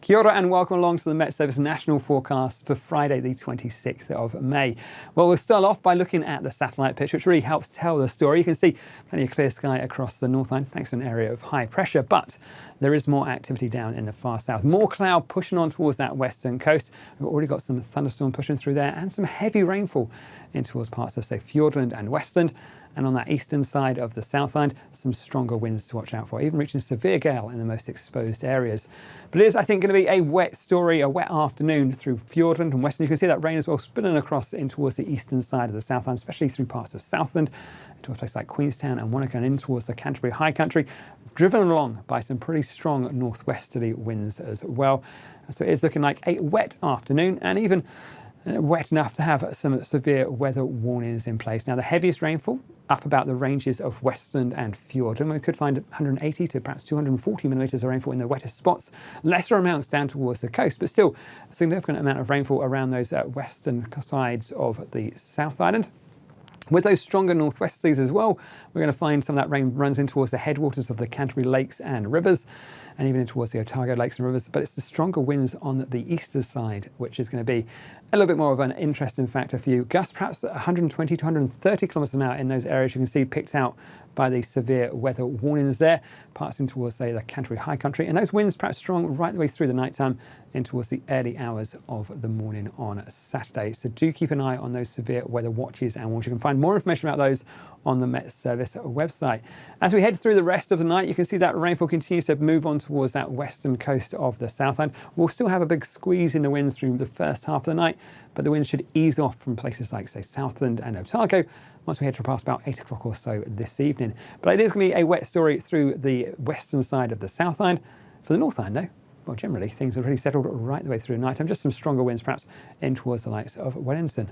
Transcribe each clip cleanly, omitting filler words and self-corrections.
Kia ora and welcome along to the Met Service National Forecast for Friday the 26th of May. Well, we'll start off by looking at the satellite picture, which really helps tell the story. You can see plenty of clear sky across the Northland thanks to an area of high pressure, but there is more activity down in the far south. More cloud pushing on towards that western coast. We've already got some thunderstorm pushing through there and some heavy rainfall in towards parts of, say, Fiordland and Westland. And on that eastern side of the Southland, some stronger winds to watch out for, even reaching severe gale in the most exposed areas. But it is, I think, going to be a wet story, a wet afternoon through Fiordland and Westland. You can see that rain as well spilling across in towards the eastern side of the Southland, especially through parts of Southland, to a place like Queenstown and Wanaka and in towards the Canterbury High Country, driven along by some pretty strong northwesterly winds as well. So it is looking like a wet afternoon and even wet enough to have some severe weather warnings in place. Now, the heaviest rainfall up about the ranges of Westland and Fiordland. We could find 180 to perhaps 240 millimetres of rainfall in the wettest spots. Lesser amounts down towards the coast, but still a significant amount of rainfall around those western sides of the South Island. With those stronger northwesterlies as well, we're going to find some of that rain runs in towards the headwaters of the Canterbury lakes and rivers, and even in towards the Otago lakes and rivers. But it's the stronger winds on the eastern side, which is going to be a little bit more of an interesting factor for you. Gusts perhaps 120 to 130 kilometres an hour in those areas you can see picked out by the severe weather warnings there, passing towards, say, the Canterbury High Country. And those winds perhaps strong right the way through the night time in towards the early hours of the morning on Saturday. So do keep an eye on those severe weather watches and warnings. You can find more information about those on the Met Service website. As we head through the rest of the night, you can see that rainfall continues to move on towards that western coast of the Southland. We'll still have a big squeeze in the winds through the first half of the night, but the winds should ease off from places like, say, Southland and Otago once we head to past about 8 o'clock or so this evening. But it is going to be a wet story through the western side of the Southland. For the Northland, though, well, generally things are pretty settled right the way through the night time. Just some stronger winds perhaps in towards the likes of Wellington.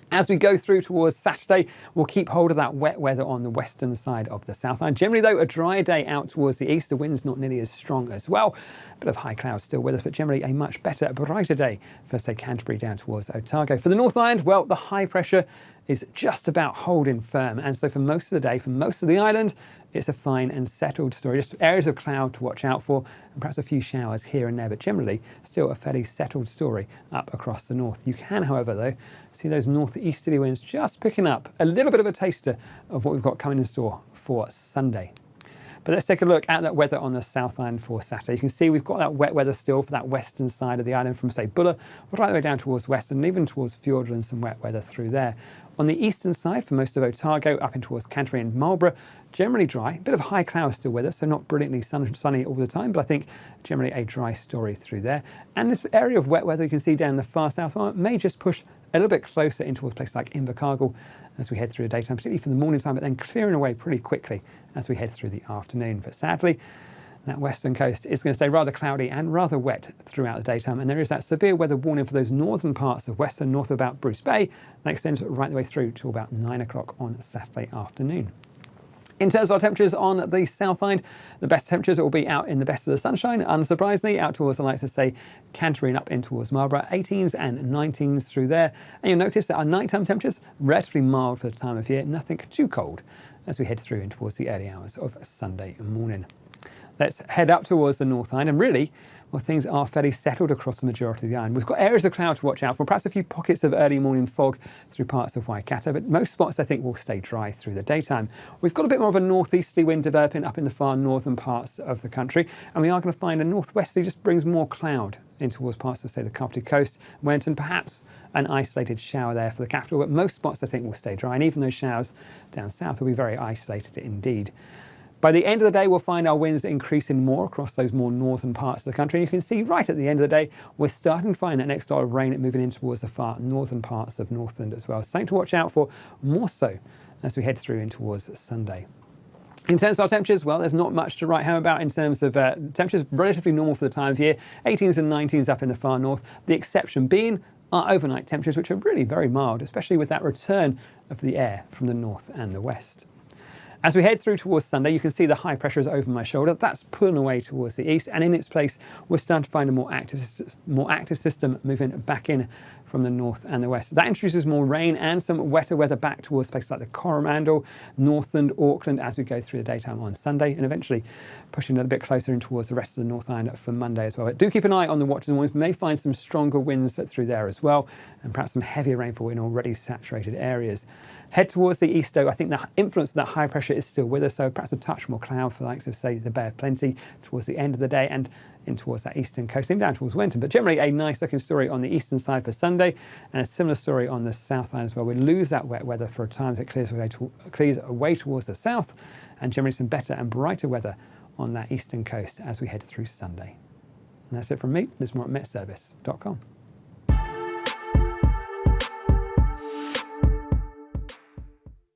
As we go through towards Saturday, we'll keep hold of that wet weather on the western side of the Southland. Generally, though, a dry day out towards the east. The wind's not nearly as strong as well. A bit of high clouds still with us, but generally a much better, brighter day for, say, Canterbury down towards Otago. For the Northland, well, the high pressure is just about holding firm. And so for most of the day, for most of the island, it's a fine and settled story. Just areas of cloud to watch out for and perhaps a few showers here and there, but generally still a fairly settled story up across the north. You can, however, though, see those northeasterly winds just picking up a little bit of a taster of what we've got coming in store for Sunday. But let's take a look at that weather on the South Island for Saturday. You can see we've got that wet weather still for that western side of the island from, say, Buller right the way down towards Western and even towards Fiordland, some wet weather through there. On the eastern side, for most of Otago, up in towards Canterbury and Marlborough, generally dry. A bit of high clouds still with us, so not brilliantly sunny all the time, but I think generally a dry story through there. And this area of wet weather you can see down the far south, well, it may just push a little bit closer into a place like Invercargill as we head through the daytime, particularly for the morning time, but then clearing away pretty quickly as we head through the afternoon. But sadly, that western coast is going to stay rather cloudy and rather wet throughout the daytime, and there is that severe weather warning for those northern parts of Western, north of about Bruce Bay. That extends right the way through to about 9 o'clock on Saturday afternoon. In terms of our temperatures on the South Island, the best temperatures will be out in the best of the sunshine, unsurprisingly, out towards the likes of, say, Canterbury and up in towards Marlborough, 18s and 19s through there. And you'll notice that our nighttime temperatures relatively mild for the time of year, nothing too cold as we head through in towards the early hours of Sunday morning. Let's head up towards the North Island, and really, well, things are fairly settled across the majority of the island. We've got areas of cloud to watch out for, perhaps a few pockets of early morning fog through parts of Waikato, but most spots I think will stay dry through the daytime. We've got a bit more of a northeasterly wind developing up in the far northern parts of the country, and we are going to find a northwesterly just brings more cloud in towards parts of, say, the Kapiti Coast, Wellington, perhaps an isolated shower there for the capital, but most spots I think will stay dry, and even those showers down south will be very isolated indeed. By the end of the day, we'll find our winds increasing more across those more northern parts of the country. And you can see right at the end of the day, we're starting to find that next dot of rain moving in towards the far northern parts of Northland as well. Something to watch out for more so as we head through in towards Sunday. In terms of our temperatures, well, there's not much to write home about in terms of temperatures relatively normal for the time of year. 18s and 19s up in the far north. The exception being our overnight temperatures, which are really very mild, especially with that return of the air from the north and the west. As we head through towards Sunday, you can see the high pressure is over my shoulder. That's pulling away towards the east, and in its place, we're starting to find a more active system moving back in from the north and the west. That introduces more rain and some wetter weather back towards places like the Coromandel, Northland, Auckland as we go through the daytime on Sunday, and eventually pushing a little bit closer in towards the rest of the North Island for Monday as well. But do keep an eye on the watches and warnings. We may find some stronger winds through there as well, and perhaps some heavier rainfall in already saturated areas. Head towards the east, though. I think the influence of that high pressure is still with us, so perhaps a touch more cloud for the likes of, say, the Bay of Plenty towards the end of the day and in towards that eastern coast, even down towards Wellington. But generally a nice looking story on the eastern side for Sunday, and a similar story on the south side as well. We lose that wet weather for a time as it clears away towards the south, and generally some better and brighter weather on that eastern coast as we head through Sunday. And that's it from me. There's more at metservice.com.